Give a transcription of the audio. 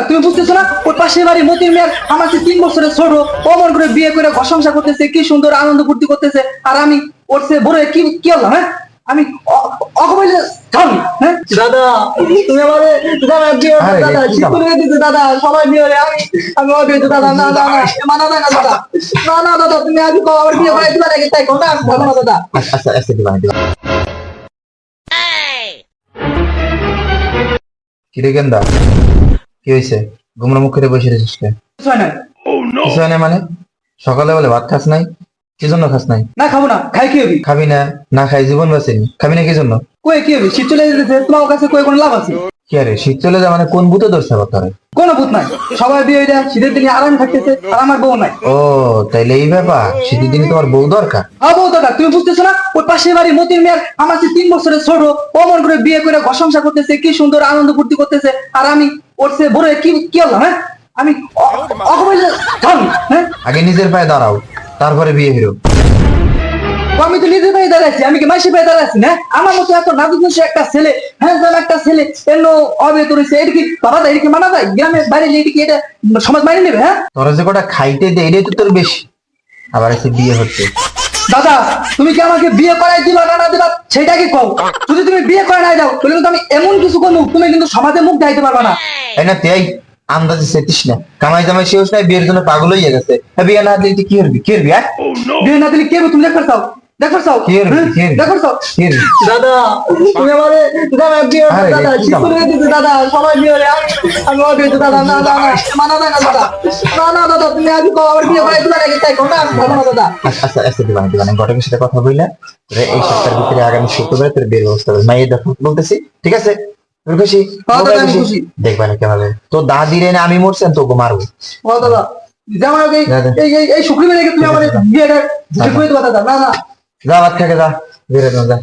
তুমি বুঝতেছো না? ওর পাশের বাড়ি মতির মেয়ের আমার চেয়ে 3 বছরের ছোট, অমন করে বিয়ে করে ঘর সংসার করতেছে, কি সুন্দর আনন্দ ফুর্তি করতেছে, আর আমি ওর চেয়ে বড় হয়ে কি হলাম? হ্যাঁ, আমি অকবলে স্বামী। হ্যাঁ দাদা, তুমি আমারে দাদা বিয়ে আরে দাদা কি ঠিক করে দিতে দাদা, সবাই বিয়ে হলে আমি অবিবাহিত দাদা। না না না, মানা যায় না দাদা। না না দাদা, তুমি আজ আমার বিয়ে করে দিবা নাকি? তাই কোনটা আমি বলবো না দাদা। আচ্ছা আচ্ছা দিবা দিবা। কি রে গেন্দা, কি হয়েছে? গুমরা মুখ করে বসে রয়েছিস কে? কিছু হয় না। কিছু হয় না মানে? সকালে বলে ভাত খাস নাই, কি জন্য খাস নাই? না খাবো না, খাই কি হবি? খাবি না? না খাই জীবন বাঁচেনি, খাবি না কি জন্য? কই কি হবি? শীত চলে যেতেছে, তোমার কাছে কই কোনো লাভ আছে? কি আরে শীত চলে যা মানে কোন ভূতে ধরছে আবার তোরে? কোনো ভূত নাই, সবাই বিয়ে হয়ে যায়, শীতের দিনে আরাম থাকতেছে, আর আমার বউ নাই। ও তাইলে এই ব্যাপার, শীতের দিনে তোমার বউ দরকার? বউ দাদা, তুমি বুঝতেছো না? ওই পাশের বাড়ি মতির মেয়ের আমার চেয়ে 3 বছরের ছোট, অমন করে বিয়ে করে ঘর সংসার করতেছে, কি সুন্দর আনন্দ ফুর্তি করতেছে, আর আমি ওর চেয়ে বড় হয়ে কি হলাম? হ্যাঁ, আমি অকবলে স্বামী। হ্যাঁ, আগে নিজের পায়ে দাঁড়াও, তারপরে বিয়ে হিরো। আমি তো নিজের পায়ে দাঁড়াচ্ছি, আমি কি মাসির পায়ে দাঁড়াচ্ছি না? আমার মতো এত নাজুক একটা ছেলে, হ্যাঁ জান একটা ছেলে এন্ন অবিয়ে করেছে, এটা কি বাবা যায়? এটা কি মানা যায়? গ্রামের বাইরে এটা কি এটা সমাজ মাইনে নেবে? হ্যাঁ তোরা যে কটা খাইতে দে এটাই তো তোর বেশি, আবার এসে বিয়ে হচ্ছে। দাদা, তুমি কি আমাকে বিয়ে করাই দিবা না না দিবা সেটা কি কও? যদি তুমি বিয়ে করে নাই দাও তাহলে কিন্তু আমি এমন কিছু করবো, তুমি কিন্তু সমাজে মুখ দেখাইতে পারবা না। তাই না? তুই আন্দাজে সেতিস না, কামাই জামাই শেষ নাই, বিয়ের জন্য পাগল হয়ে গেছে। বিয়ে না দিলে তুই কি করবি? কি করবি? বিয়ে না দিলে কে হবে? তুমি দেখতে চাও? দেখতে চাও? কি করবি? কি করবি? দেখতে চাও? কি করবি? দাদা, তুমি আমারে দাদা বিয়ে আরে দাদা কি ঠিক দাদা? করে দিতে দাদা, সবাই বিয়ে হলে আমি অবিবাহিত দাদা। না না না, মানা যায় না দাদা। না না দাদা, তুমি আজ আমার বিয়ে করে দিবা নাকি? তাই কোনটা আমি বলবো না দাদা। আচ্ছা আচ্ছা আচ্ছা দিবানি দিবানি, ঘটকের সাথে কথা বললে তোরা এই সপ্তাহের ভিতরে আগামী শুক্রবারে তোর বিয়ের ব্যবস্থা করবে। মাইয়ের দেখো বলতেছি, ঠিক আছে? তুই খুশি? হ্যাঁ দাদা, আমি খুশি। দেখবা না কেভাবে তো দাদি রে না আমি মরছি আমি তোকে মারবো। ও দাদা, যেমন এই শুক্রবার তুমি আমার বিয়েটা ঠিক করে দিবা দাদা। না না, যা ভাত খেয়ে যা, বেরো না যা।